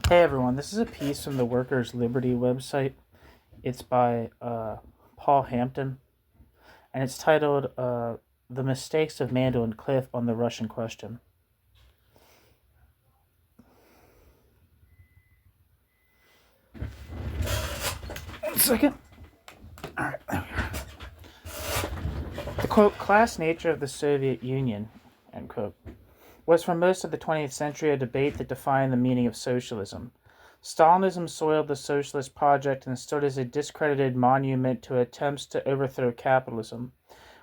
Hey everyone, this is a piece from the Workers' Liberty website. It's by Paul Hampton, and it's titled The Mistakes of Mandel and Cliff on the Russian Question. One second. Alright, there we are. The quote, class nature of the Soviet Union, end quote, was for most of the 20th century a debate that defined the meaning of socialism. Stalinism soiled the socialist project and stood as a discredited monument to attempts to overthrow capitalism.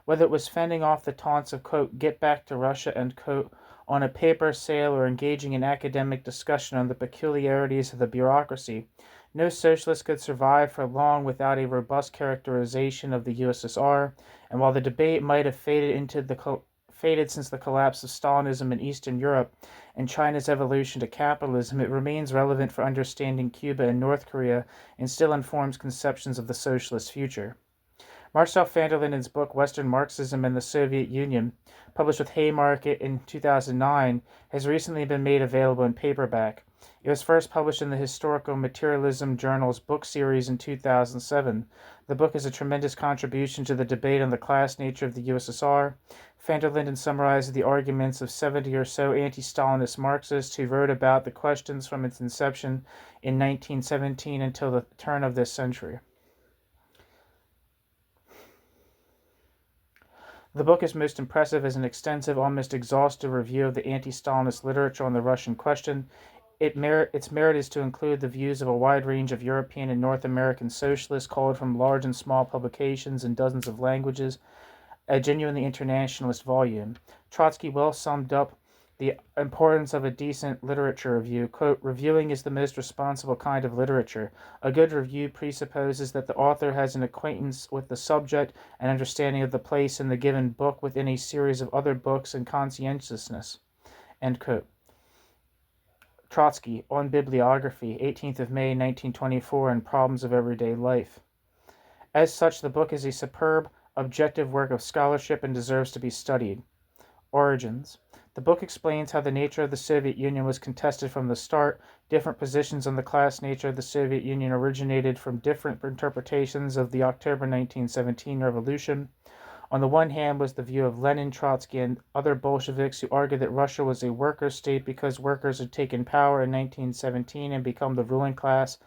Whether it was fending off the taunts of, quote, get back to Russia, end quote, on a paper sale or engaging in academic discussion on the peculiarities of the bureaucracy, no socialist could survive for long without a robust characterization of the USSR, and while the debate might have faded since the collapse of Stalinism in Eastern Europe and China's evolution to capitalism, it remains relevant for understanding Cuba and North Korea and still informs conceptions of the socialist future. Marcel van der Linden's book Western Marxism and the Soviet Union, published with Haymarket in 2009, has recently been made available in paperback. It was first published in the Historical Materialism Journal's book series in 2007. The book is a tremendous contribution to the debate on the class nature of the USSR. Van der Linden summarizes the arguments of 70 or so anti-Stalinist Marxists who wrote about the questions from its inception in 1917 until the turn of this century. The book is most impressive as an extensive, almost exhaustive review of the anti-Stalinist literature on the Russian question. Its merit is to include the views of a wide range of European and North American socialists culled from large and small publications in dozens of languages, a genuinely internationalist volume. Trotsky well summed up the importance of a decent literature review. Quote, reviewing is the most responsible kind of literature. A good review presupposes that the author has an acquaintance with the subject and understanding of the place in the given book within a series of other books and conscientiousness. End quote. Trotsky, On Bibliography, 18th of May, 1924, and Problems of Everyday Life. As such, the book is a superb, objective work of scholarship and deserves to be studied. Origins. The book explains how the nature of the Soviet Union was contested from the start. Different positions on the class nature of the Soviet Union originated from different interpretations of the October 1917 revolution. On the one hand was the view of Lenin, Trotsky, and other Bolsheviks who argued that Russia was a worker state because workers had taken power in 1917 and become the ruling class.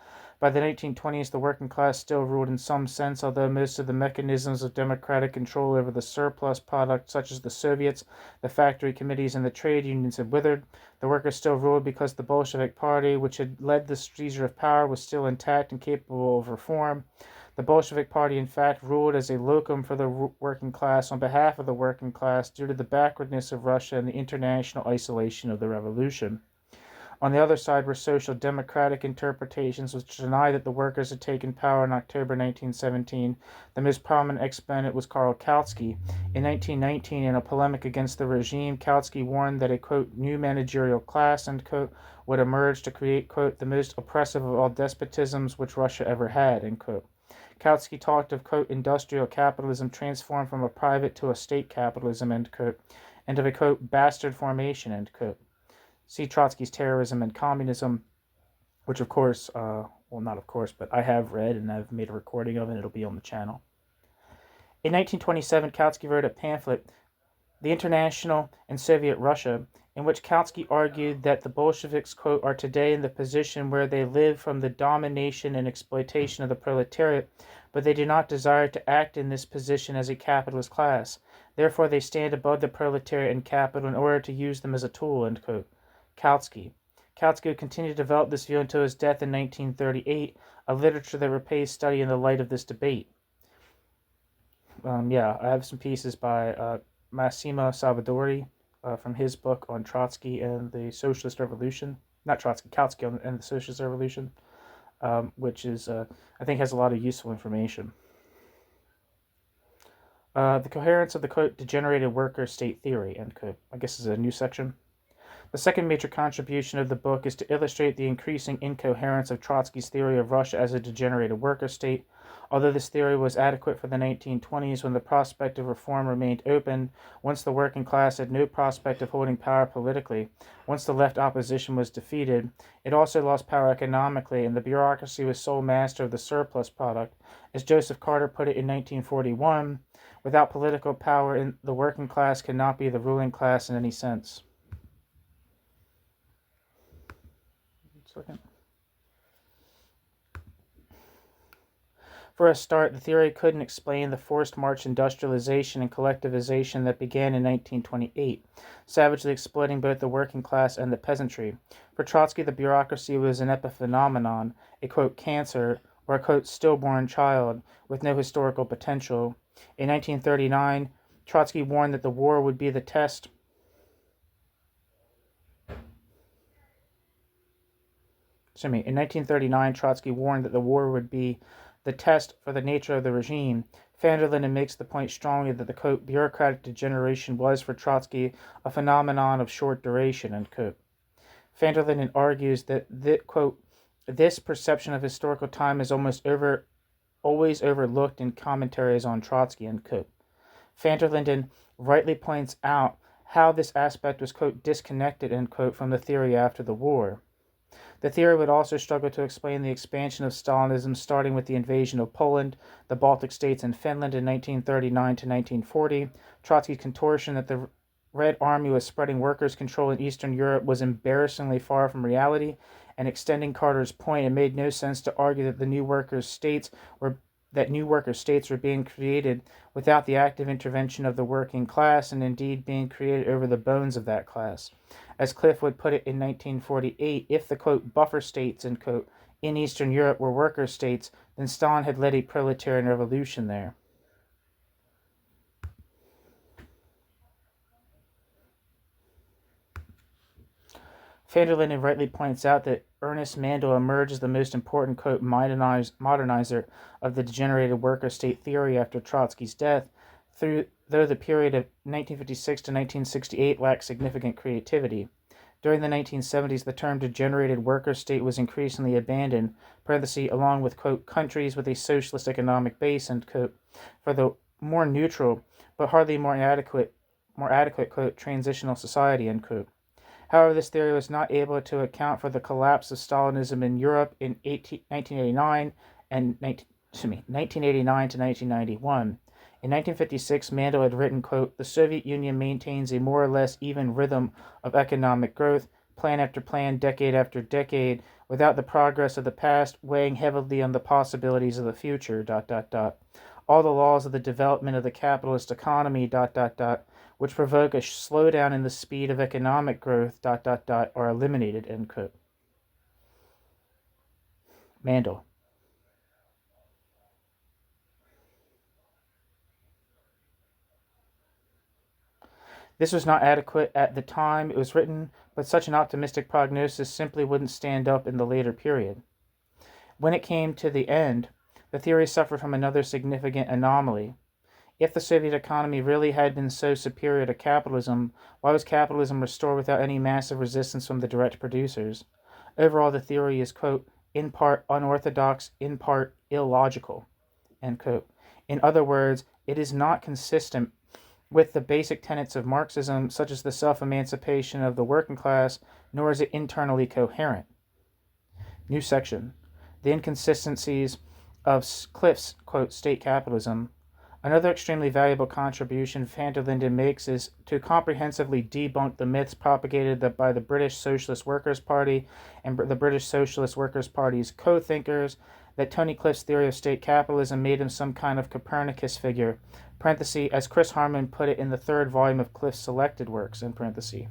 By the 1920s, the working class still ruled in some sense, although most of the mechanisms of democratic control over the surplus product, such as the Soviets, the factory committees, and the trade unions, had withered. The workers still ruled because the Bolshevik Party, which had led the seizure of power, was still intact and capable of reform. The Bolshevik Party, in fact, ruled as a locum for the working class on behalf of the working class due to the backwardness of Russia and the international isolation of the revolution. On the other side were social democratic interpretations which denied that the workers had taken power in October 1917. The most prominent exponent was Karl Kautsky. In 1919, in a polemic against the regime, Kautsky warned that a, quote, new managerial class, end quote, would emerge to create, quote, the most oppressive of all despotisms which Russia ever had, end quote. Kautsky talked of, quote, industrial capitalism transformed from a private to a state capitalism, end quote, and of a, quote, bastard formation, end quote. See Trotsky's Terrorism and Communism, which of course, well, not of course, but I have read and I've made a recording of it, and it'll be on the channel. In 1927, Kautsky wrote a pamphlet, The International and Soviet Russia, in which Kautsky argued that the Bolsheviks, quote, are today in the position where they live from the domination and exploitation of the proletariat, but they do not desire to act in this position as a capitalist class. Therefore, they stand above the proletariat and capital in order to use them as a tool, end quote. Kautsky would continue to develop this view until his death in 1938, a literature that repays study in the light of this debate. I have some pieces by Massimo Salvadori from his book on Trotsky and the Socialist Revolution. Not Trotsky, Kautsky and the Socialist Revolution, which is, I think, has a lot of useful information. The coherence of the, quote, degenerated worker state theory, end quote, I guess is a new section. The second major contribution of the book is to illustrate the increasing incoherence of Trotsky's theory of Russia as a degenerated worker state. Although this theory was adequate for the 1920s when the prospect of reform remained open, once the working class had no prospect of holding power politically, once the left opposition was defeated, it also lost power economically, and the bureaucracy was sole master of the surplus product. As Joseph Carter put it in 1941, without political power, the working class cannot be the ruling class in any sense. For a start, the theory couldn't explain the forced march industrialization and collectivization that began in 1928, savagely exploiting both the working class and the peasantry. For Trotsky, the bureaucracy was an epiphenomenon, a quote cancer, or a quote stillborn child with no historical potential. In 1939, Trotsky warned that the war would be the test In 1939, Trotsky warned that the war would be the test for the nature of the regime. Van der Linden makes the point strongly that the, quote, bureaucratic degeneration was, for Trotsky, a phenomenon of short duration, end quote. Van der Linden argues that, quote, this perception of historical time is always overlooked in commentaries on Trotsky, end quote. Van der Linden rightly points out how this aspect was, quote, disconnected, end quote, from the theory after the war. The theory would also struggle to explain the expansion of Stalinism, starting with the invasion of Poland, the Baltic states, and Finland in 1939 to 1940. Trotsky's contortion that the Red Army was spreading workers' control in Eastern Europe was embarrassingly far from reality, and extending Carter's point, it made no sense to argue that new worker states were being created without the active intervention of the working class, and indeed being created over the bones of that class. As Cliff would put it in 1948, if the, quote, buffer states, end quote, in Eastern Europe were worker states, then Stalin had led a proletarian revolution there. Van der Linden rightly points out that Ernest Mandel emerged as the most important, quote, modernizer of the degenerated worker state theory after Trotsky's death, though the period of 1956 to 1968 lacked significant creativity. During the 1970s, the term degenerated worker state was increasingly abandoned, along with, quote, countries with a socialist economic base, end quote, for the more neutral, but hardly more adequate, quote, transitional society, end quote. However, this theory was not able to account for the collapse of Stalinism in Europe in 1989 to 1991. In 1956, Mandel had written, quote, the Soviet Union maintains a more or less even rhythm of economic growth, plan after plan, decade after decade, without the progress of the past, weighing heavily on the possibilities of the future, ... All the laws of the development of the capitalist economy, ... which provoke a slowdown in the speed of economic growth, ... are eliminated, end quote. Mandel. This was not adequate at the time it was written, but such an optimistic prognosis simply wouldn't stand up in the later period. When it came to the end, the theory suffered from another significant anomaly. If the Soviet economy really had been so superior to capitalism, why was capitalism restored without any massive resistance from the direct producers? Overall, the theory is, quote, in part unorthodox, in part illogical, end quote. In other words, it is not consistent with the basic tenets of Marxism, such as the self-emancipation of the working class, nor is it internally coherent. New section. The inconsistencies of Cliff's, quote, state capitalism. Another extremely valuable contribution Van der Linden makes is to comprehensively debunk the myths propagated by the British Socialist Workers' Party and the British Socialist Workers' Party's co-thinkers that Tony Cliff's theory of state capitalism made him some kind of Copernicus figure, as Chris Harman put it in the third volume of Cliff's selected works, in parentheses.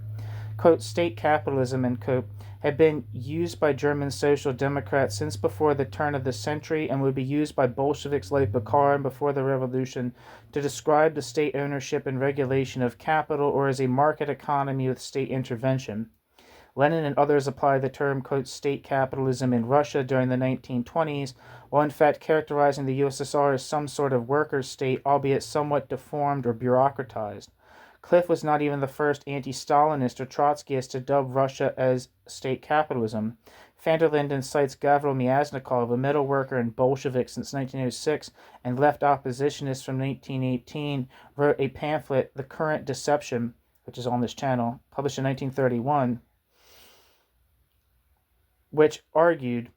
Quote, state capitalism, end quote, had been used by German Social Democrats since before the turn of the century and would be used by Bolsheviks like Bukharin before the revolution to describe the state ownership and regulation of capital, or as a market economy with state intervention. Lenin and others applied the term, quote, state capitalism in Russia during the 1920s, while in fact characterizing the USSR as some sort of workers' state, albeit somewhat deformed or bureaucratized. Cliff was not even the first anti-Stalinist or Trotskyist to dub Russia as state capitalism. Van der Linden cites Gavril Myasnikov, a metal worker and Bolshevik since 1906 and left oppositionist from 1918, wrote a pamphlet, The Current Deception, which is on this channel, published in 1931, which argued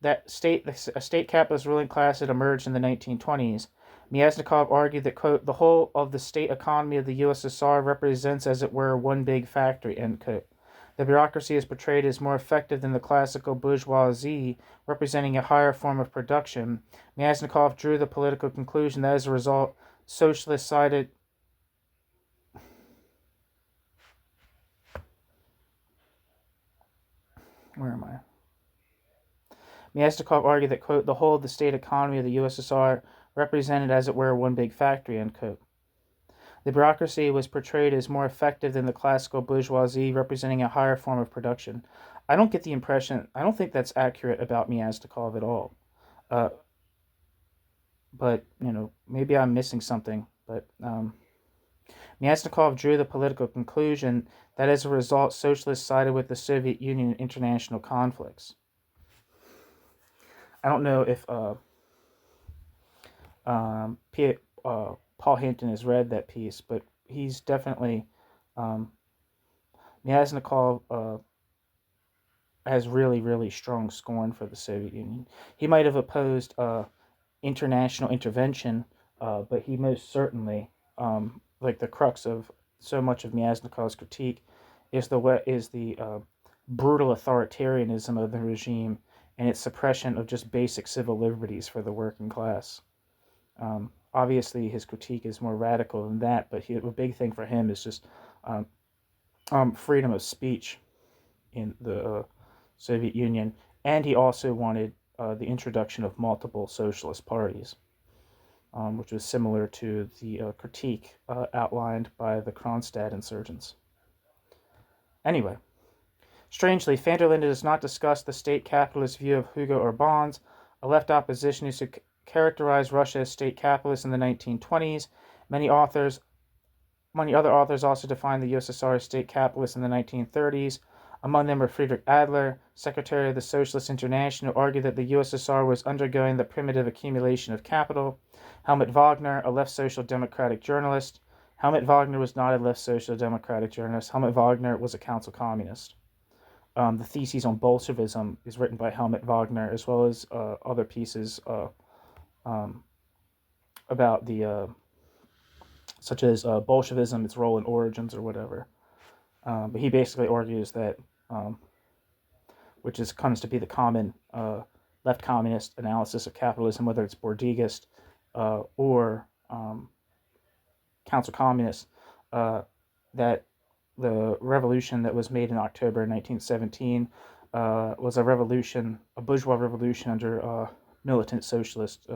that a state capitalist ruling class had emerged in the 1920s. Myasnikov argued that, quote, the whole of the state economy of the USSR represents, as it were, one big factory, end quote. The bureaucracy is portrayed as more effective than the classical bourgeoisie, representing a higher form of production. Myasnikov drew the political conclusion that, as a result, socialists sided. Where am I? Myasnikov argued that, quote, the whole of the state economy of the USSR represented, as it were, one big factory, end quote. The bureaucracy was portrayed as more effective than the classical bourgeoisie, representing a higher form of production. I don't get the impression, I don't think that's accurate about Myasnikov at all. But, maybe I'm missing something. But Myasnikov drew the political conclusion that, as a result, socialists sided with the Soviet Union in international conflicts. I don't know if Paul Hampton has read that piece, but he's definitely Myasnikov has really, really strong scorn for the Soviet Union. He might have opposed international intervention, but he most certainly, like the crux of so much of Myasnikov's critique, is the brutal authoritarianism of the regime and its suppression of just basic civil liberties for the working class. Obviously, his critique is more radical than that, but a big thing for him is just freedom of speech in the Soviet Union, and he also wanted the introduction of multiple socialist parties, which was similar to the critique outlined by the Kronstadt insurgents. Anyway, strangely, Van der Linden does not discuss the state capitalist view of Hugo Orbán's, a left oppositionist who characterized Russia as state capitalist in the 1920s. Many other authors also defined the USSR as state capitalist in the 1930s. Among them were Friedrich Adler, secretary of the Socialist International, who argued that the USSR was undergoing the primitive accumulation of capital. Helmut Wagner, a left social democratic journalist. Helmut Wagner was not a left social democratic journalist. Helmut Wagner was a council communist. The thesis on Bolshevism is written by Helmut Wagner, as well as other pieces about the such as Bolshevism, its role in origins or whatever. But he basically argues that, which comes to be the common left communist analysis of capitalism, whether it's Bourdieuist or council communist, that the revolution that was made in October 1917 was a bourgeois revolution under militant socialist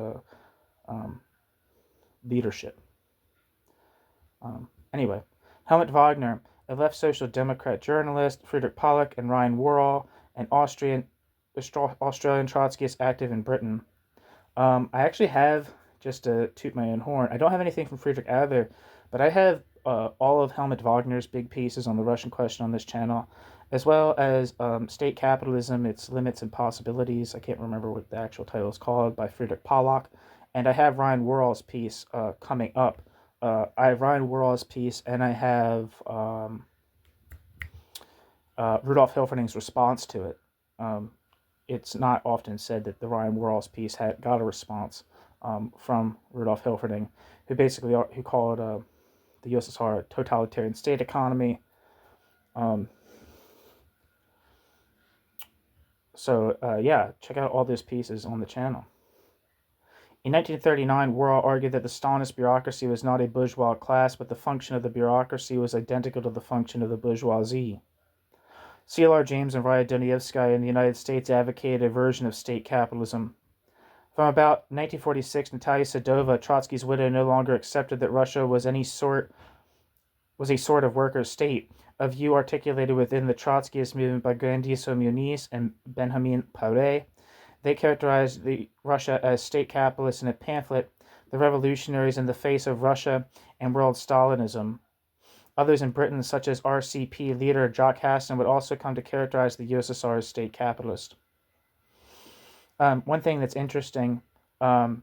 leadership. Anyway, Helmut Wagner, a left social democrat journalist, Friedrich Pollock and Ryan Worrall, an Australian Trotskyist active in Britain. I actually have, just to toot my own horn, I don't have anything from Friedrich Adler, but I have all of Helmut Wagner's big pieces on the Russian question on this channel, as well as State Capitalism, Its Limits and Possibilities. I can't remember what the actual title is called, by Friedrich Pollock. And I have Ryan Worrall's piece coming up. I have Ryan Worrall's piece, and I have Rudolf Hilferding's response to it. It's not often said that the Ryan Worrall's piece got a response from Rudolf Hilferding, who called the USSR a totalitarian state economy. Check out all those pieces on the channel. In 1939, Worrall argued that the Stalinist bureaucracy was not a bourgeois class, but the function of the bureaucracy was identical to the function of the bourgeoisie. C.L.R. James and Raya Dunayevskaya in the United States advocated a version of state capitalism. From about 1946, Natalia Sedova, Trotsky's widow, no longer accepted that Russia was a sort of worker state, a view articulated within the Trotskyist movement by Grandiso Muniz and Benjamin Paure. They characterized Russia as state capitalist in a pamphlet, The Revolutionaries in the Face of Russia and World Stalinism. Others in Britain, such as RCP leader Jock Haston, would also come to characterize the USSR as state capitalist. One thing that's interesting um,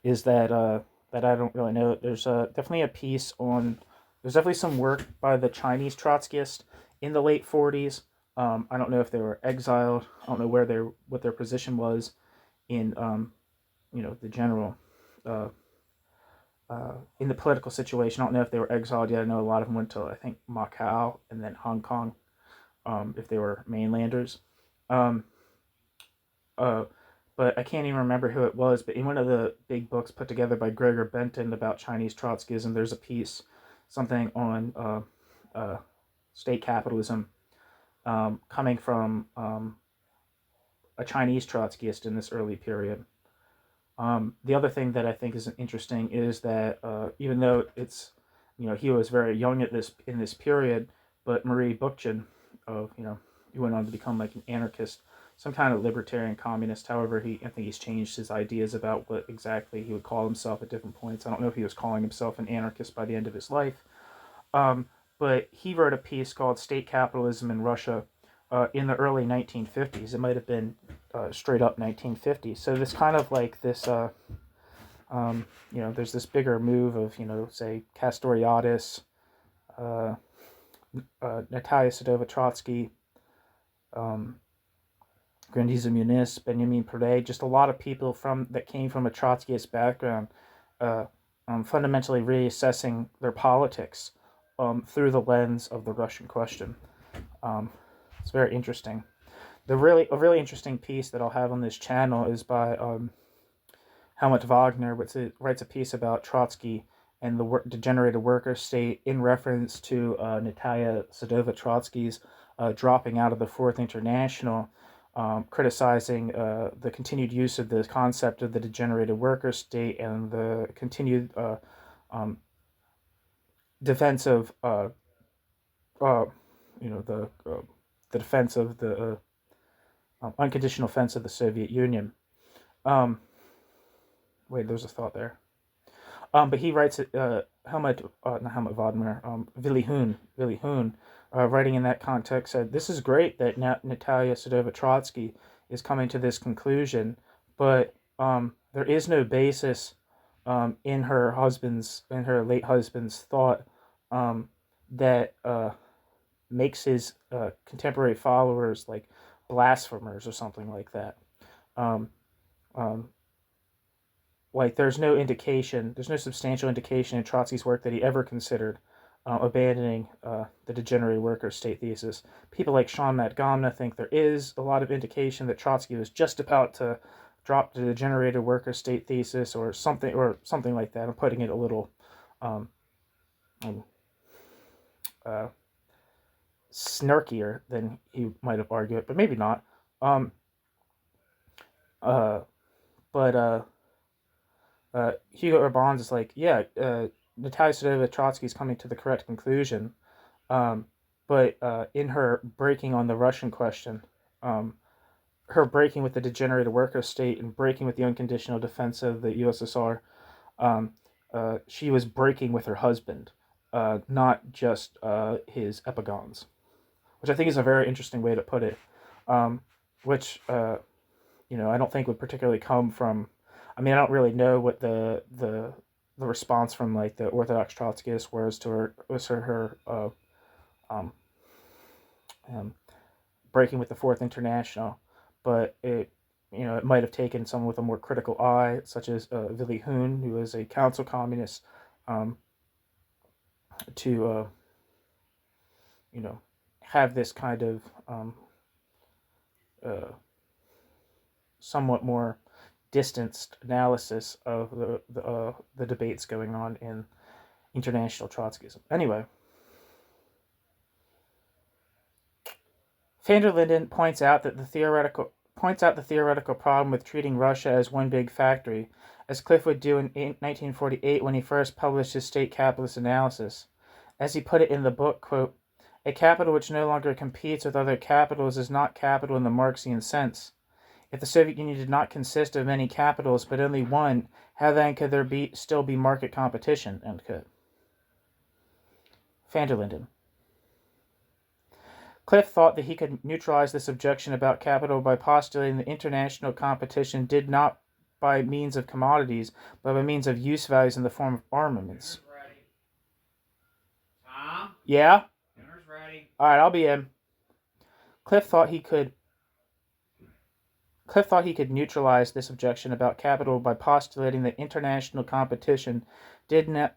is that I don't really know. There's definitely a piece on. There's definitely some work by the Chinese Trotskyists in the late 40s. I don't know if they were exiled. I don't know what their position was in the general in the political situation. I don't know if they were exiled yet. I know a lot of them went to, I think, Macau and then Hong Kong, if they were mainlanders. Um, uh, but I can't even remember who it was. But in one of the big books put together by Gregor Benton about Chinese Trotskyism, there's a piece, something on state capitalism, coming from a Chinese Trotskyist in this early period. The other thing that I think is interesting is that even though he was very young in this period, but Marie Bookchin, he went on to become like an anarchist, some kind of libertarian communist. However, I think he's changed his ideas about what exactly he would call himself at different points. I don't know if he was calling himself an anarchist by the end of his life, um, but he wrote a piece called "State Capitalism in Russia" in the early 1950s. It might have been straight up 1950. So this kind of like this, there's this bigger move of, say, Castoriadis, Natalia Sedova Trotsky, Grandiza Muniz, Benjamin Pérez, just a lot of people that came from a Trotskyist background, fundamentally reassessing their politics through the lens of the Russian question. It's very interesting. A really interesting piece that I'll have on this channel is by Helmut Wagner, which writes a piece about Trotsky and the degenerated worker state in reference to Natalia Sedova Trotsky's dropping out of the Fourth International, criticizing the continued use of the concept of the degenerated worker state and the continued defense of the defense of the unconditional defense of the Soviet Union. There's a thought there. But he writes not Helmut Wagner, Willy Hoon, writing in that context, said, "This is great that Natalia Sedova Trotsky is coming to this conclusion, but there is no basis in her late husband's thought that makes his contemporary followers like blasphemers or something like that. There's no substantial indication in Trotsky's work that he ever considered abandoning the degenerate worker state thesis. People like Sean Matgamna think there is a lot of indication that Trotsky was just about to drop the degenerated worker state thesis or something like that. I'm putting it a little snarkier than he might have argued, but maybe not. Hugo Urbans is like, Natalia Sedova Trotsky is coming to the correct conclusion, but in her breaking on the Russian question, her breaking with the degenerated worker state and breaking with the unconditional defense of the USSR, she was breaking with her husband, not just his epigons, which I think is a very interesting way to put it, which I don't think would particularly come from. I mean, I don't really know what the response from like the Orthodox Trotskyists was to her breaking with the Fourth International, but it might have taken someone with a more critical eye, such as Willy Hoon, who was a council communist, to have this kind of somewhat more distanced analysis of the debates going on in international Trotskyism. Anyway, van der Linden points out the theoretical problem with treating Russia as one big factory, as Cliff would do in 1948 when he first published his state capitalist analysis. As he put it in the book, quote, "A capital which no longer competes with other capitals is not capital in the Marxian sense. If the Soviet Union did not consist of many capitals, but only one, how then could there still be market competition?" End quote. Van der Linden. Cliff thought that he could neutralize this objection about capital by postulating that international competition did not by means of commodities, but by means of use values in the form of armaments. Ready. Tom? Yeah? Dinner's ready. Alright, I'll be in. Cliff thought he could neutralize this objection about capital by postulating that international competition did not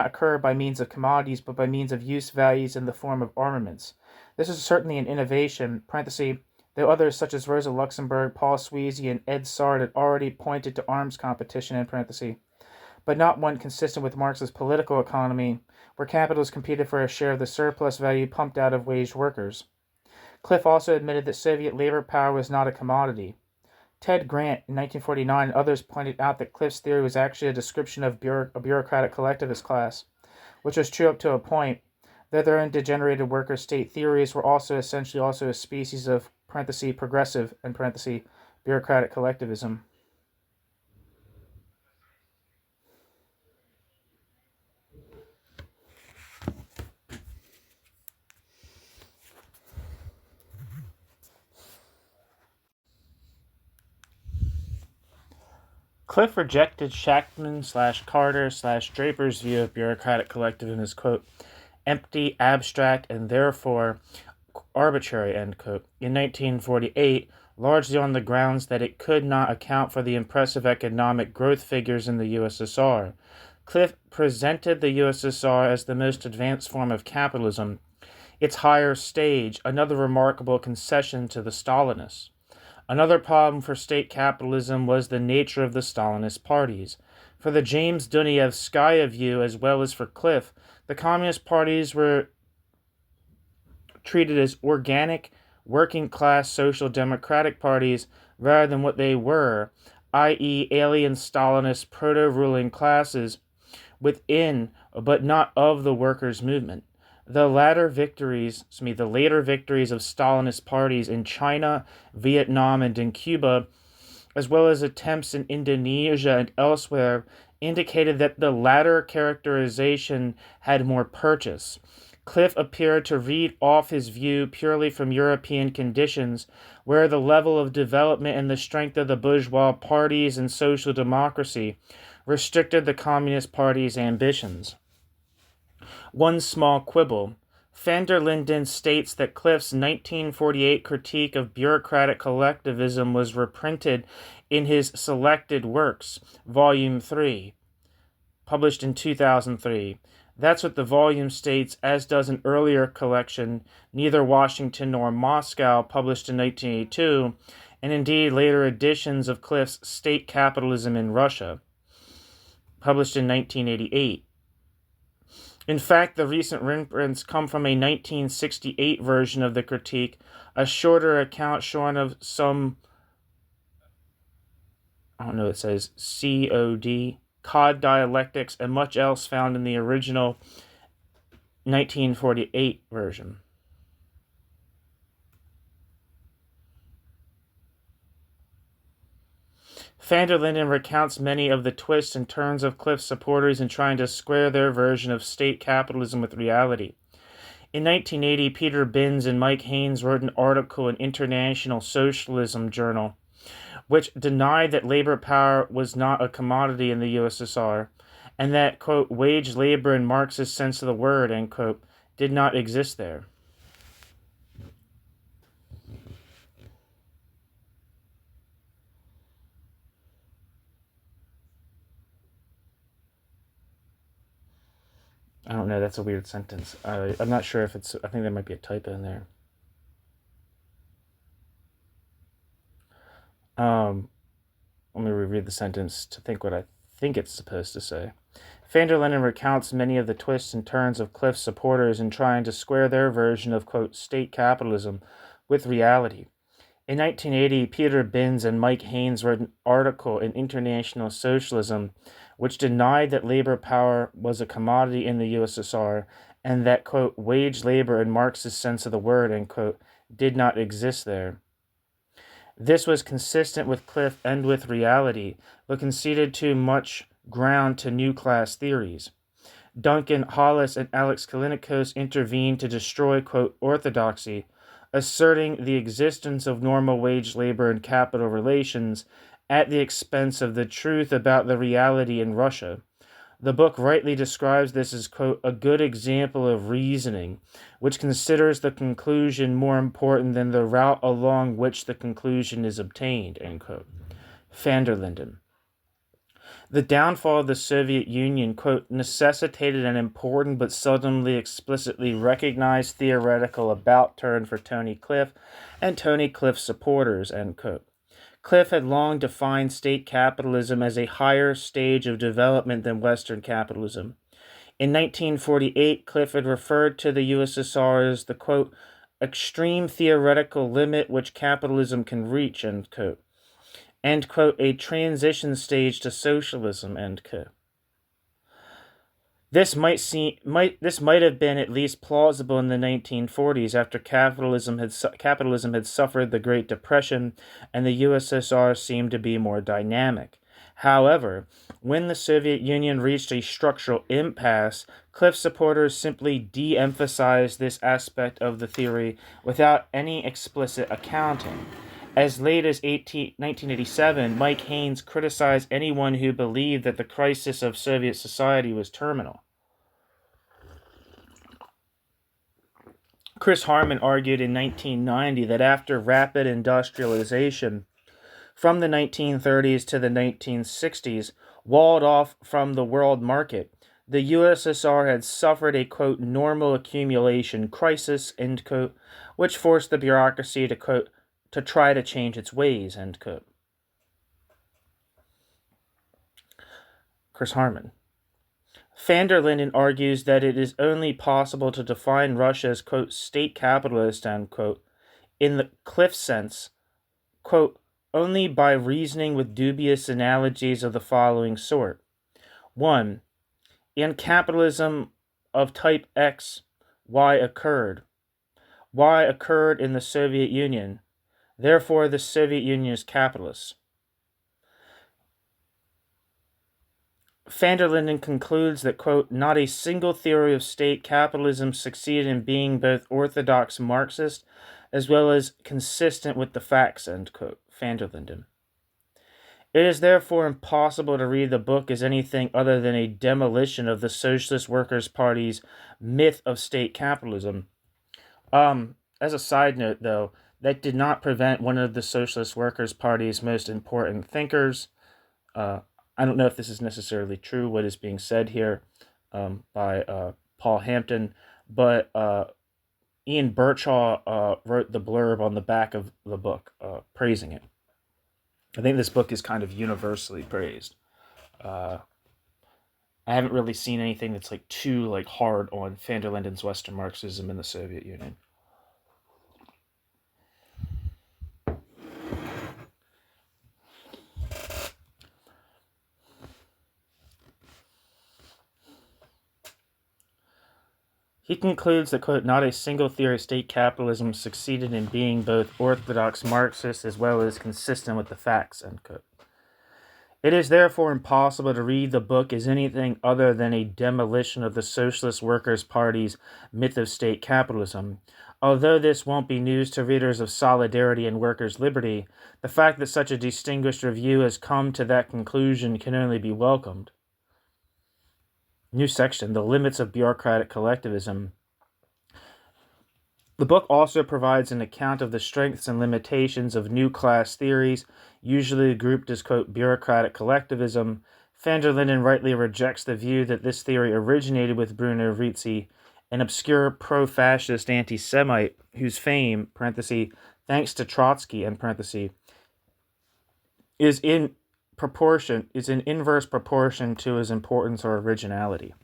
occur by means of commodities, but by means of use values in the form of armaments. This is certainly an innovation, though others such as Rosa Luxemburg, Paul Sweezy, and Ed Sard had already pointed to arms competition, but not one consistent with Marx's political economy, where capitalists competed for a share of the surplus value pumped out of waged workers. Cliff also admitted that Soviet labor power was not a commodity. Ted Grant, in 1949, and others pointed out that Cliff's theory was actually a description of a bureaucratic collectivist class, which was true up to a point, though their own degenerated worker state theories were also essentially also a species of progressive bureaucratic collectivism. Cliff rejected Shachtman/Carter/Draper's view of bureaucratic collectivism as, quote, empty, abstract, and therefore arbitrary, end quote, in 1948, largely on the grounds that it could not account for the impressive economic growth figures in the USSR. Cliff presented the USSR as the most advanced form of capitalism, its higher stage, another remarkable concession to the Stalinists. Another problem for state capitalism was the nature of the Stalinist parties. For the James Dunayevskaya view, as well as for Cliff, the communist parties were treated as organic, working-class social democratic parties rather than what they were, i.e. alien Stalinist proto-ruling classes within but not of the workers' movement. The later victories of Stalinist parties in China, Vietnam, and in Cuba, as well as attempts in Indonesia and elsewhere, indicated that the latter characterization had more purchase. Cliff appeared to read off his view purely from European conditions, where the level of development and the strength of the bourgeois parties and social democracy restricted the Communist Party's ambitions. One small quibble. Van der Linden states that Cliff's 1948 critique of bureaucratic collectivism was reprinted in his Selected Works, Volume 3, published in 2003. That's what the volume states, as does an earlier collection, Neither Washington Nor Moscow, published in 1982, and indeed later editions of Cliff's State Capitalism in Russia, published in 1988. In fact, the recent reprints come from a 1968 version of the critique, a shorter account shorn of some, it says COD dialectics, and much else found in the original 1948 version. Van der Linden recounts many of the twists and turns of Cliff's supporters in trying to square their version of state capitalism with reality. In 1980, Peter Binns and Mike Haynes wrote an article in International Socialism Journal, which denied that labor power was not a commodity in the USSR, and that, quote, wage labor in Marx's sense of the word, end quote, did not exist there. I don't know, that's a weird sentence. I'm not sure if I think there might be a typo in there. Let me reread the sentence to think what I think it's supposed to say. Van der Linden recounts many of the twists and turns of Cliff's supporters in trying to square their version of, quote, state capitalism with reality. In 1980, Peter Binns and Mike Haynes wrote an article in International Socialism which denied that labor power was a commodity in the USSR and that, quote, wage labor in Marx's sense of the word, end quote, did not exist there. This was consistent with Cliff and with reality, but conceded too much ground to new class theories. Duncan Hollis and Alex Kalinikos intervened to destroy, quote, orthodoxy, asserting the existence of normal wage labor and capital relations at the expense of the truth about the reality in Russia. The book rightly describes this as, quote, a good example of reasoning, which considers the conclusion more important than the route along which the conclusion is obtained, end quote. Van der Linden. The downfall of the Soviet Union, quote, necessitated an important but seldomly explicitly recognized theoretical about-turn for Tony Cliff and Tony Cliff's supporters, end quote. Cliff had long defined state capitalism as a higher stage of development than Western capitalism. In 1948, Cliff had referred to the USSR as the, quote, extreme theoretical limit which capitalism can reach, end quote. End quote, a transition stage to socialism, end quote. This might have been at least plausible in the 1940s after capitalism had suffered the Great Depression and the USSR seemed to be more dynamic. However, when the Soviet Union reached a structural impasse, Cliff supporters simply de-emphasized this aspect of the theory without any explicit accounting. As late as 1987, Mike Haynes criticized anyone who believed that the crisis of Soviet society was terminal. Chris Harman argued in 1990 that after rapid industrialization from the 1930s to the 1960s, walled off from the world market, the USSR had suffered a, quote, normal accumulation crisis, end quote, which forced the bureaucracy to, quote, to try to change its ways, end quote. Chris Harman. Van der Linden argues that it is only possible to define Russia as, quote, state capitalist, end quote, in the Cliff sense, quote, only by reasoning with dubious analogies of the following sort. 1. In capitalism of type X, Y occurred. Y occurred in the Soviet Union. Therefore, the Soviet Union is capitalist. Van der Linden concludes that, quote, not a single theory of state capitalism succeeded in being both orthodox Marxist as well as consistent with the facts, end quote. Van der Linden. It is therefore impossible to read the book as anything other than a demolition of the Socialist Workers' Party's myth of state capitalism. As a side note, though, that did not prevent one of the Socialist Workers' Party's most important thinkers, I don't know if this is necessarily true, what is being said here by Paul Hampton, but Ian Birchall wrote the blurb on the back of the book, praising it. I think this book is kind of universally praised. I haven't really seen anything that's like too like hard on Van der Linden's Western Marxism in the Soviet Union. He concludes that, quote, not a single theory of state capitalism succeeded in being both orthodox Marxist as well as consistent with the facts, end quote. It is therefore impossible to read the book as anything other than a demolition of the Socialist Workers' Party's myth of state capitalism. Although this won't be news to readers of Solidarity and Workers' Liberty, the fact that such a distinguished review has come to that conclusion can only be welcomed. New section, The Limits of Bureaucratic Collectivism. The book also provides an account of the strengths and limitations of new class theories, usually grouped as, quote, bureaucratic collectivism. Van der Linden rightly rejects the view that this theory originated with Bruno Rizzi, an obscure pro-fascist anti-Semite whose fame, parenthesis, thanks to Trotsky, end parenthesis, is in inverse proportion to his importance or originality.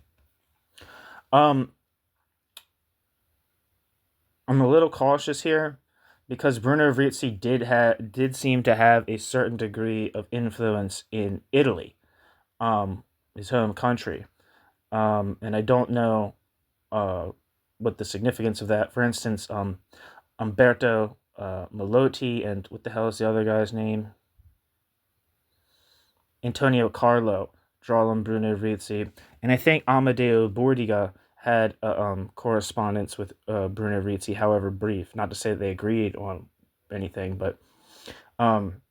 I'm a little cautious here because Bruno Rizzi did seem to have a certain degree of influence in Italy, his home country, and I don't know what the significance of that. For instance, Umberto Melotti and what the hell is the other guy's name? Antonio Carlo Jarlem Bruno Rizzi, and I think Amadeo Bordiga had a correspondence with Bruno Rizzi, however brief. Not to say that they agreed on anything, but um,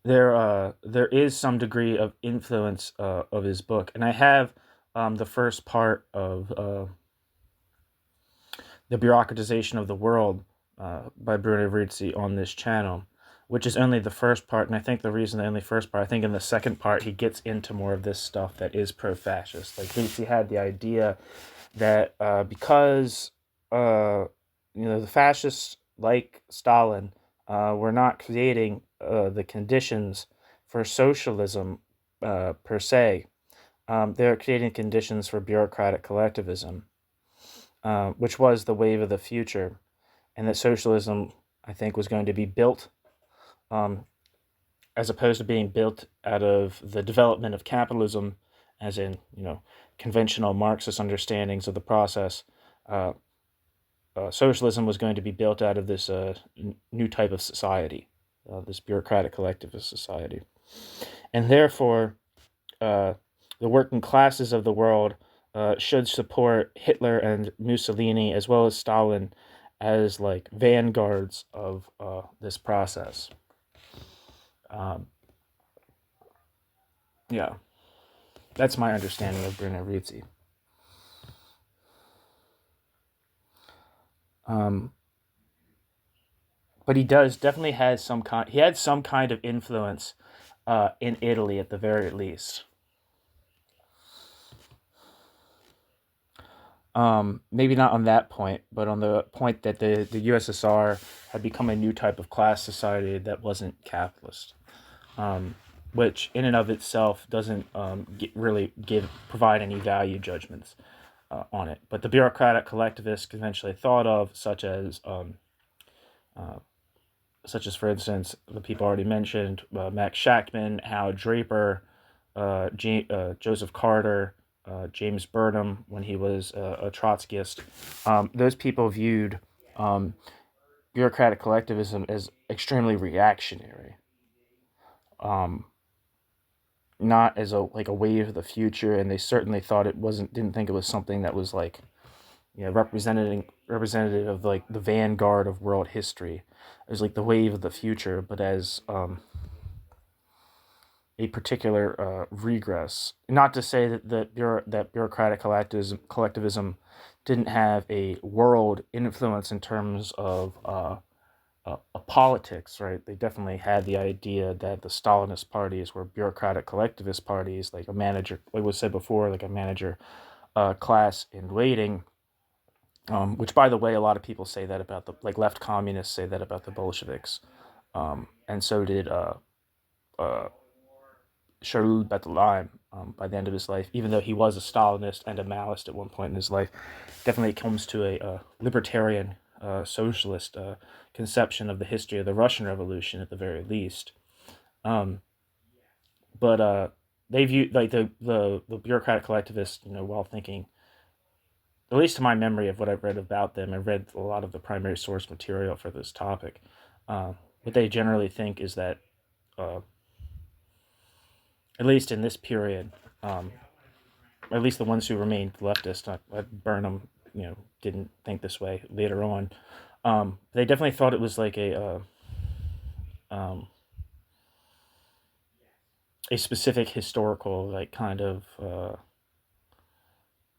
there is some degree of influence of his book, and I have the first part of The Bureaucratization of the World by Bruno Rizzi on this channel, which is only the first part, and I think the reason the only first part, I think in the second part he gets into more of this stuff that is pro-fascist. Like Rizzi had the idea that because the fascists, like Stalin, were not creating the conditions for socialism per se. They're creating conditions for bureaucratic collectivism, which was the wave of the future, and that socialism, I think, was going to be built, um, as opposed to being built out of the development of capitalism, as in conventional Marxist understandings of the process. Uh, Socialism was going to be built out of this new type of society, this bureaucratic collectivist society, and therefore uh, the working classes of the world should support Hitler and Mussolini as well as Stalin as like vanguards of this process. Um, yeah, that's my understanding of Bruno Rizzi. Um, but he does definitely has some kind. He had some kind of influence in Italy at the very least. Maybe not on that point, but on the point that the USSR had become a new type of class society that wasn't capitalist, um, which in and of itself doesn't really provide any value judgments on it. But the bureaucratic collectivists conventionally thought of, uh, such as for instance the people already mentioned, Max Shachtman, Howard Draper, Joseph Carter, James Burnham when he was a Trotskyist. Those people viewed um, bureaucratic collectivism as extremely reactionary, um, not as a wave of the future, and they certainly thought it wasn't. Didn't think it was something that was like representative of like the vanguard of world history. It was like the wave of the future, but as a particular regress. Not to say that bureaucratic collectivism didn't have a world influence in terms of politics, right? They definitely had the idea that the Stalinist parties were bureaucratic collectivist parties, like a manager, like was said before, like a manager class in waiting. Which, by the way, a lot of people say that about the like left communists say that about the Bolsheviks, and so did uh, Shaul Bettelheim by the end of his life, even though he was a Stalinist and a Maoist at one point in his life. Definitely comes to a libertarian socialist conception of the history of the Russian Revolution at the very least. Um, but they view like the bureaucratic collectivists, while thinking, at least to my memory of what I've read about them, I've read a lot of the primary source material for this topic. What they generally think is that, uh, at least in this period, um, at least the ones who remained leftist, Burnham, didn't think this way later on. They definitely thought it was like um, a specific historical, like kind of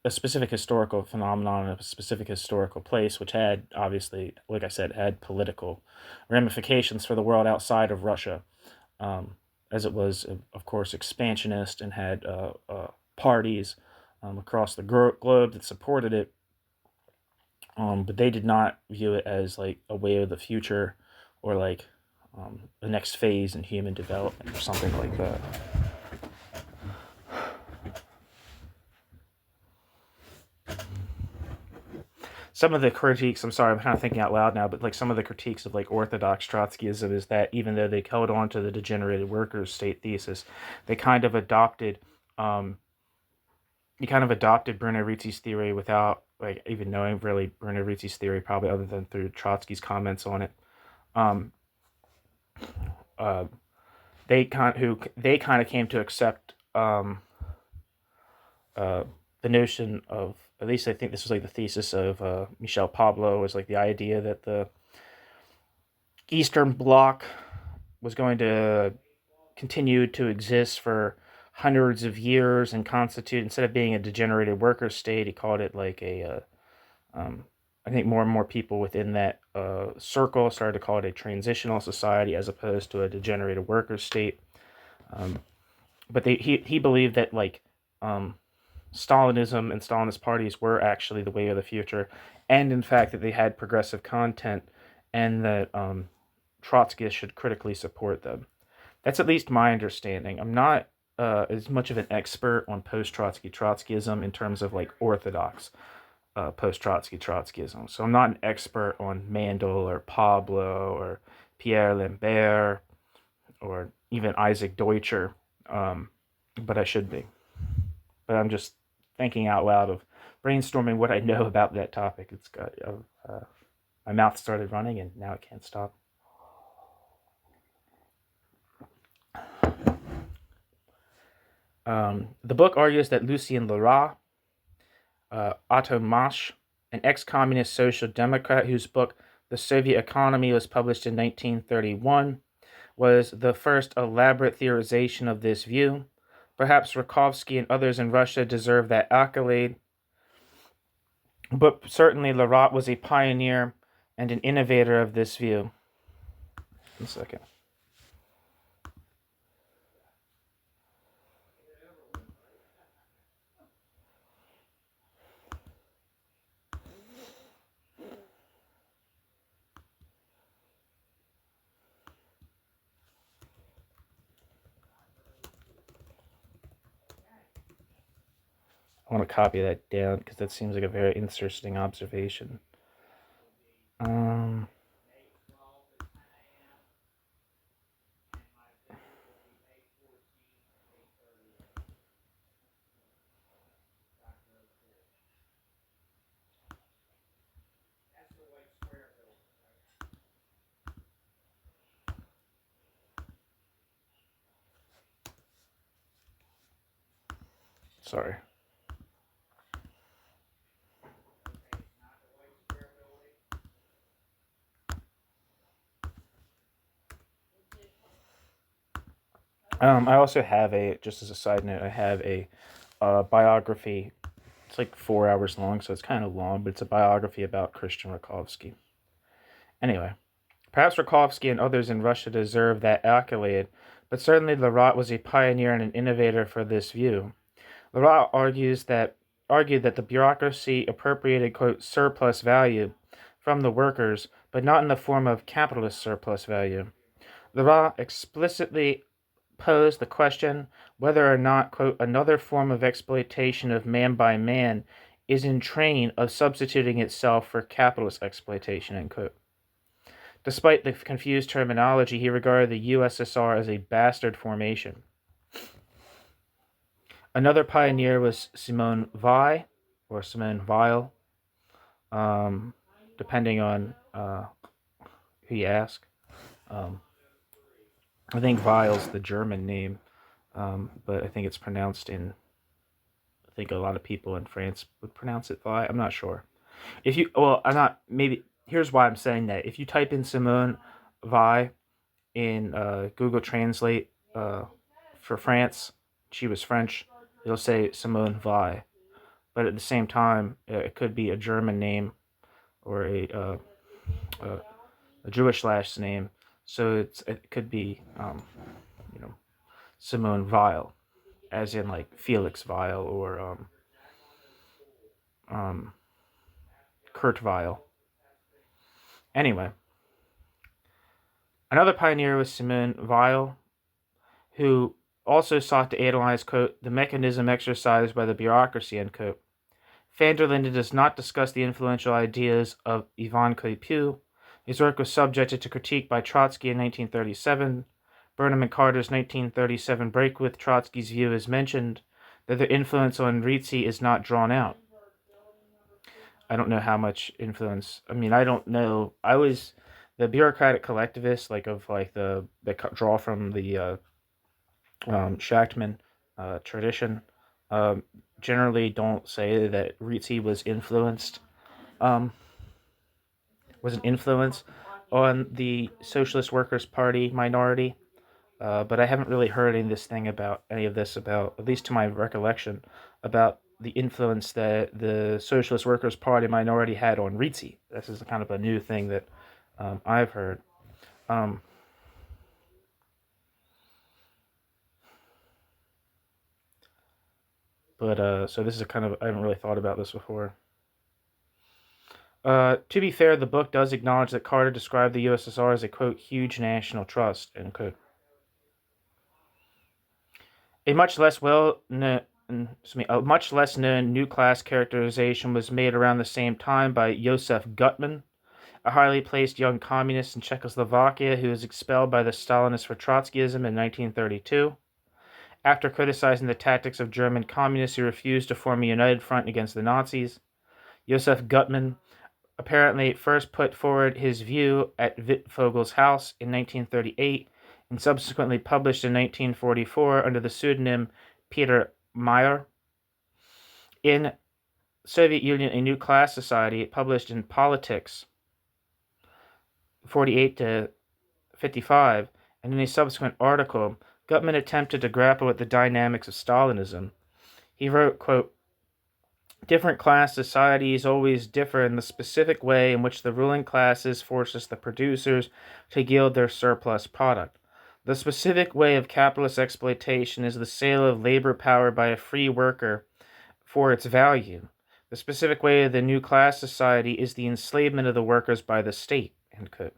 a specific historical phenomenon, a specific historical place, which had obviously, like I said, had political ramifications for the world outside of Russia, um, as it was, of course, expansionist and had parties across the globe that supported it. But they did not view it as like a way of the future or like the next phase in human development or something like that. Some of the critiques, I'm sorry, I'm kind of thinking out loud now, but like some of the critiques of like Orthodox Trotskyism is that even though they held on to the degenerated workers state thesis, they kind of adopted, um, he kind of adopted Bruno Rizzi's theory without like even knowing really Bruno Rizzi's theory, probably other than through Trotsky's comments on it. Um, uh, they kind of came to accept the notion of, at least I think this was like the thesis of Michel Pablo, was like the idea that the Eastern Bloc was going to continue to exist for hundreds of years and constitute, instead of being a degenerated worker state, he called it like I think more and more people within that circle started to call it a transitional society as opposed to a degenerated worker state. But he believed that like Stalinism and Stalinist parties were actually the way of the future, and in fact that they had progressive content, and that Trotskyists should critically support them. That's at least my understanding. I'm not as much of an expert on post-Trotskyism in terms of like orthodox post-Trotskyism. So I'm not an expert on Mandel or Pablo or Pierre Lambert or even Isaac Deutscher, but I should be. But I'm just thinking out loud of brainstorming what I know about that topic. It's got my mouth started running and now it can't stop. The book argues that Lucien Lerat, Otto Masch, an ex-communist social democrat whose book The Soviet Economy was published in 1931, was the first elaborate theorization of this view. Perhaps Rakovsky and others in Russia deserve that accolade, but certainly Lerat was a pioneer and an innovator of this view. 1 second. I want to copy that down because that seems like a very interesting observation. Sorry. I also have just as a side note, I have a biography. It's like 4 hours long, so it's kind of long, but it's a biography about Christian Rakovsky. Anyway, perhaps Rakovsky and others in Russia deserve that accolade, but certainly Lerat was a pioneer and an innovator for this view. Lerat argued that the bureaucracy appropriated, quote, surplus value from the workers, but not in the form of capitalist surplus value. Lerat explicitly posed the question whether or not, quote, another form of exploitation of man by man is in train of substituting itself for capitalist exploitation, end quote. Despite the confused terminology, he regarded the USSR as a bastard formation. Another pioneer was Simone Weil, or Simone Weil, depending on who you ask. I think Weil's the German name, but I think it's pronounced in, I think a lot of people in France would pronounce it Weil. I'm not sure. Here's why I'm saying that. If you type in Simone Weil in Google Translate for France, she was French, you'll say Simone Weil. But at the same time, it could be a German name or a Jewish last name. So it could be, Simone Weil, as in like Felix Weil or Kurt Weil. Anyway, another pioneer was Simone Weil, who also sought to analyze, quote, the mechanism exercised by the bureaucracy, end quote. Van der Linden does not discuss the influential ideas of Ivan Clepieux. His work was subjected to critique by Trotsky in 1937. Burnham and Carter's 1937 break with Trotsky's view is mentioned, that their influence on Ritzy is not drawn out. I don't know how much influence. I don't know. I was the bureaucratic collectivist, that draw from the Shachtman tradition generally don't say that Ritzi um, was an influence on the Socialist Workers' Party minority. But I haven't really heard any of this about, at least to my recollection, about the influence that the Socialist Workers' Party minority had on Ritzi. This is kind of a new thing that I've heard. Um, so this is I haven't really thought about this before. To be fair, the book does acknowledge that Carter described the USSR as a, quote, huge national trust, end quote. A much less well known a much less known new class characterization was made around the same time by Josef Gutmann, a highly placed young communist in Czechoslovakia who was expelled by the Stalinists for Trotskyism in 1932. After criticizing the tactics of German communists who refused to form a united front against the Nazis, Josef Gutmann apparently first put forward his view at Wittfogel's house in 1938 and subsequently published in 1944 under the pseudonym Peter Meyer. In Soviet Union, A New Class Society, published in Politics 48 to 55, and in a subsequent article, Gutmann attempted to grapple with the dynamics of Stalinism. He wrote, quote, different class societies always differ in the specific way in which the ruling classes forces the producers to yield their surplus product. The specific way of capitalist exploitation is the sale of labor power by a free worker for its value. The specific way of the new class society is the enslavement of the workers by the state, end quote.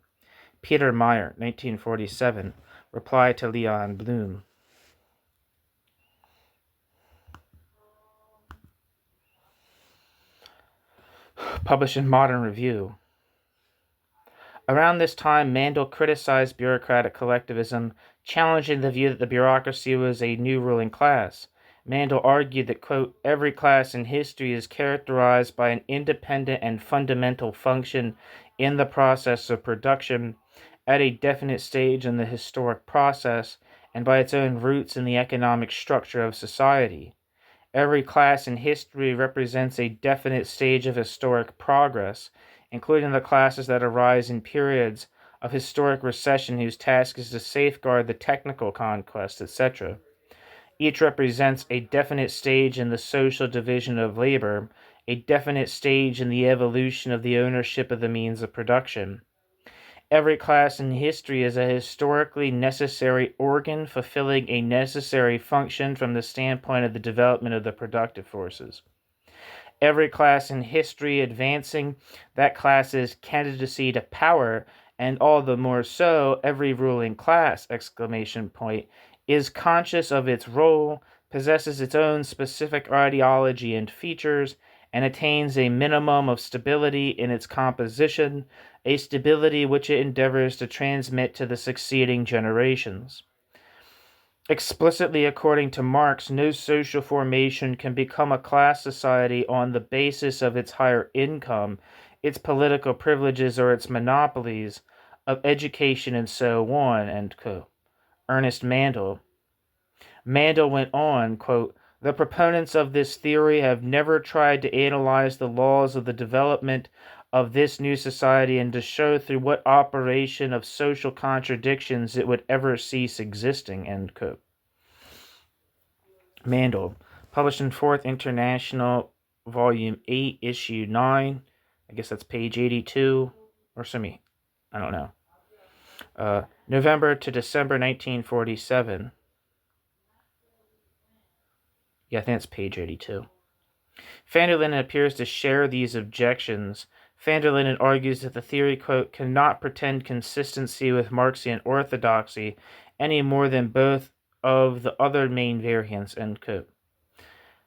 Peter Meyer, 1947, reply to Leon Blum. Published in Modern Review. Around this time, Mandel criticized bureaucratic collectivism, challenging the view that the bureaucracy was a new ruling class. Mandel argued that, quote, every class in history is characterized by an independent and fundamental function in the process of production at a definite stage in the historic process and by its own roots in the economic structure of society. Every class in history represents a definite stage of historic progress, including the classes that arise in periods of historic recession whose task is to safeguard the technical conquest, etc. Each represents a definite stage in the social division of labor, a definite stage in the evolution of the ownership of the means of production. Every class in history is a historically necessary organ fulfilling a necessary function from the standpoint of the development of the productive forces. Every class in history advancing that class's candidacy to power, and all the more so every ruling class, is conscious of its role, possesses its own specific ideology and features, and attains a minimum of stability in its composition, a stability which it endeavors to transmit to the succeeding generations. Explicitly, according to Marx, no social formation can become a class society on the basis of its higher income, its political privileges, or its monopolies of education, and so on, end quote. Ernest Mandel. Mandel went on, quote, the proponents of this theory have never tried to analyze the laws of the development of this new society and to show through what operation of social contradictions it would ever cease existing, end quote. Mandel, published in 4th International, Volume 8, Issue 9. I guess that's page 82, or I don't know. November to December 1947. Yeah, I think it's page 82. Van der Linden appears to share these objections. Van der Linden argues that the theory, quote, cannot pretend consistency with Marxian orthodoxy any more than both of the other main variants, end quote.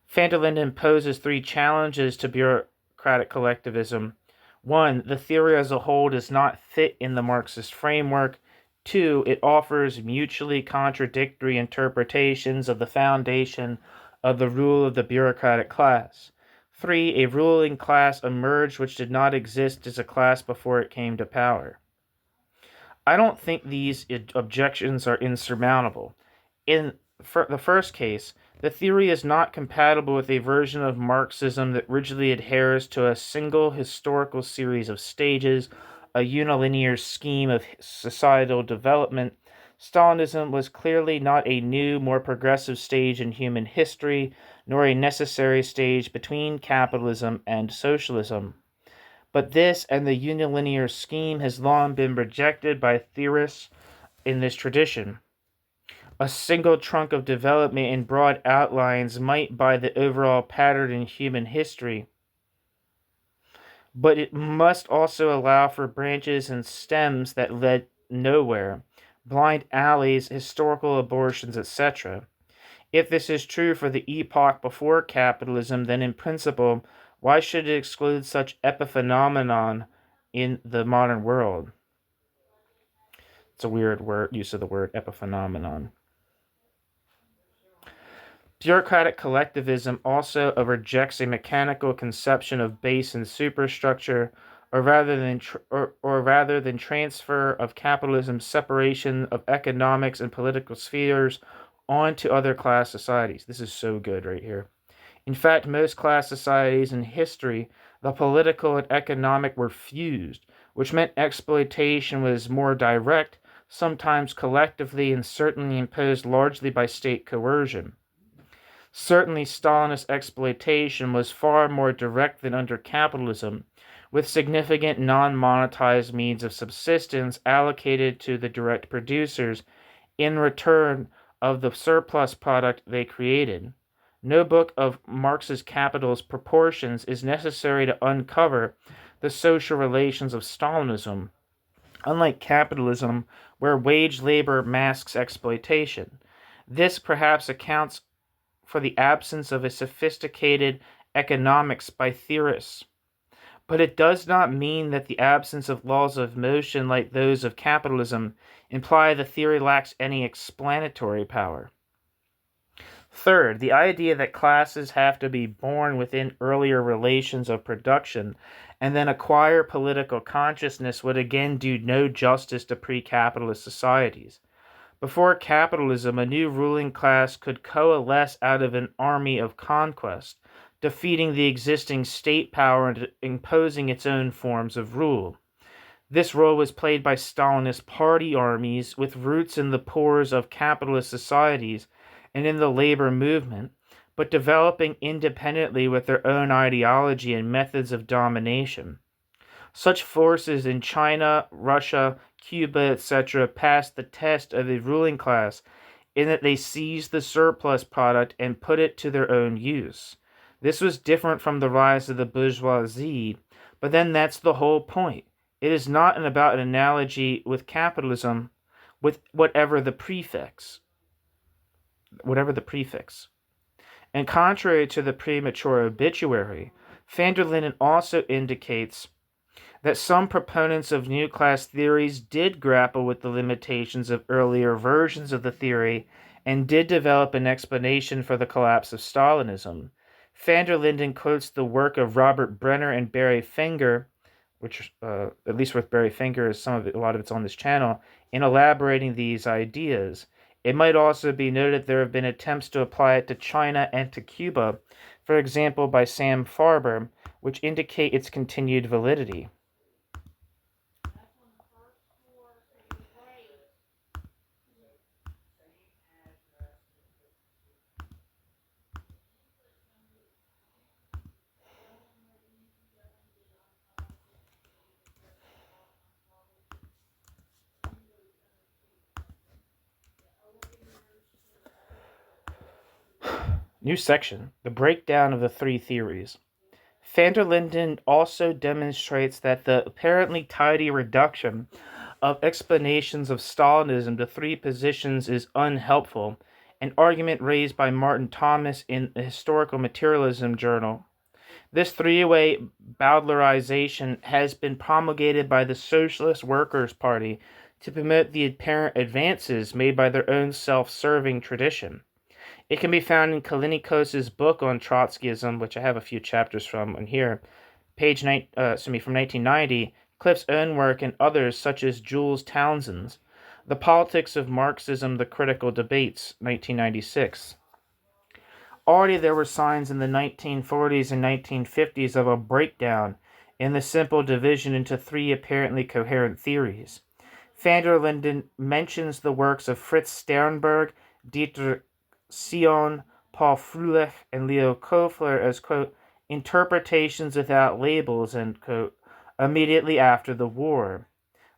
Van der Linden poses 3 challenges to bureaucratic collectivism. 1. The theory as a whole does not fit in the Marxist framework. 2. It offers mutually contradictory interpretations of the foundation of the rule of the bureaucratic class. 3. A ruling class emerged which did not exist as a class before it came to power. I don't think these objections are insurmountable. In the first case, the theory is not compatible with a version of Marxism that rigidly adheres to a single historical series of stages, a unilinear scheme of societal development. Stalinism was clearly not a new, more progressive stage in human history, nor a necessary stage between capitalism and socialism. But this and the unilinear scheme has long been rejected by theorists in this tradition. A single trunk of development in broad outlines might buy the overall pattern in human history, but it must also allow for branches and stems that led nowhere, blind alleys, historical abortions, etc. If this is true for the epoch before capitalism, then in principle, why should it exclude such epiphenomenon in the modern world? It's a weird use of the word epiphenomenon. Bureaucratic collectivism also rejects a mechanical conception of base and superstructure, or rather than transfer of capitalism's separation of economics and political spheres onto other class societies. This is so good right here. In fact, most class societies in history, the political and economic were fused, which meant exploitation was more direct, sometimes collectively, and certainly imposed largely by state coercion. Certainly, Stalinist exploitation was far more direct than under capitalism, with significant non-monetized means of subsistence allocated to the direct producers in return of the surplus product they created. No book of Marx's Capital's proportions is necessary to uncover the social relations of Stalinism. Unlike capitalism, where wage labor masks exploitation, this perhaps accounts for the absence of a sophisticated economics by theorists. But it does not mean that the absence of laws of motion like those of capitalism imply the theory lacks any explanatory power. Third, the idea that classes have to be born within earlier relations of production and then acquire political consciousness would again do no justice to pre-capitalist societies. Before capitalism, a new ruling class could coalesce out of an army of conquest, defeating the existing state power and imposing its own forms of rule. This role was played by Stalinist party armies with roots in the pores of capitalist societies and in the labor movement, but developing independently with their own ideology and methods of domination. Such forces in China, Russia, Cuba, etc. passed the test of a ruling class in that they seized the surplus product and put it to their own use. This was different from the rise of the bourgeoisie, but then that's the whole point. It is not about an analogy with capitalism, with whatever the prefix. And contrary to the premature obituary, van der Linden also indicates that some proponents of new class theories did grapple with the limitations of earlier versions of the theory and did develop an explanation for the collapse of Stalinism. Van der Linden quotes the work of Robert Brenner and Barry Finger, which, at least with Barry Finger, is a lot of it's on this channel, in elaborating these ideas. It might also be noted there have been attempts to apply it to China and to Cuba, for example by Sam Farber, which indicate its continued validity. New section, the breakdown of the three theories. Van der Linden also demonstrates that the apparently tidy reduction of explanations of Stalinism to three positions is unhelpful, an argument raised by Martin Thomas in the Historical Materialism Journal. This three-way Bowdlerization has been promulgated by the Socialist Workers' Party to promote the apparent advances made by their own self-serving tradition. It can be found in Kalinikos's book on Trotskyism, which I have a few chapters from on here, from 1990, Cliff's own work, and others such as Jules Townsend's. The Politics of Marxism, The Critical Debates, 1996. Already there were signs in the 1940s and 1950s of a breakdown in the simple division into three apparently coherent theories. Van der Linden mentions the works of Fritz Sternberg, Dietrich Sion, Paul Froelich, and Leo Kofler as, quote, interpretations without labels, end quote, immediately after the war.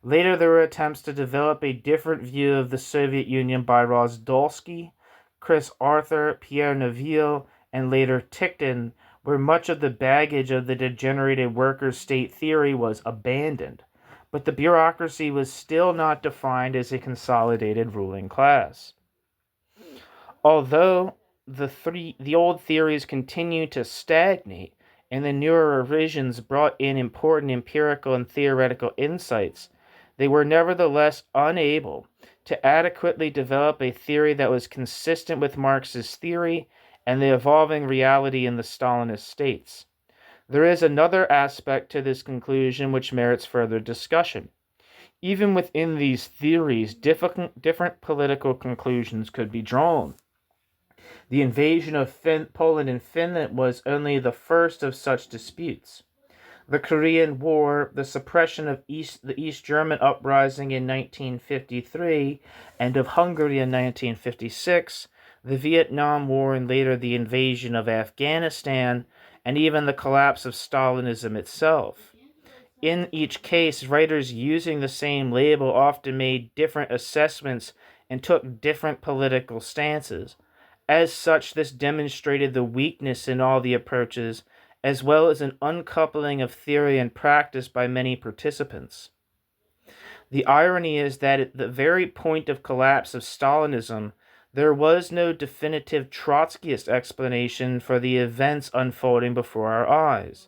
Later there were attempts to develop a different view of the Soviet Union by Rozdolsky, Chris Arthur, Pierre Neville, and later Tickton, where much of the baggage of the degenerated workers' state theory was abandoned, but the bureaucracy was still not defined as a consolidated ruling class. Although the old theories continued to stagnate and the newer revisions brought in important empirical and theoretical insights, they were nevertheless unable to adequately develop a theory that was consistent with Marx's theory and the evolving reality in the Stalinist states. There is another aspect to this conclusion which merits further discussion. Even within these theories, different political conclusions could be drawn. The invasion of Poland and Finland was only the first of such disputes. The Korean War, the suppression of the East German uprising in 1953 and of Hungary in 1956, the Vietnam War and later the invasion of Afghanistan, and even the collapse of Stalinism itself. In each case, writers using the same label often made different assessments and took different political stances. As such, this demonstrated the weakness in all the approaches, as well as an uncoupling of theory and practice by many participants. The irony is that at the very point of collapse of Stalinism, there was no definitive Trotskyist explanation for the events unfolding before our eyes.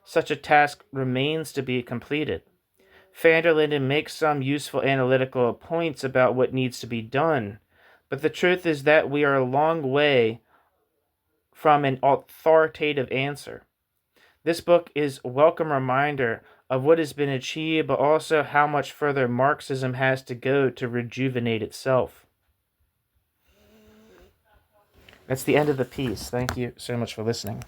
Such a task remains to be completed. Van der Linden makes some useful analytical points about what needs to be done, but the truth is that we are a long way from an authoritative answer. This book is a welcome reminder of what has been achieved, but also how much further Marxism has to go to rejuvenate itself. That's the end of the piece. Thank you so much for listening.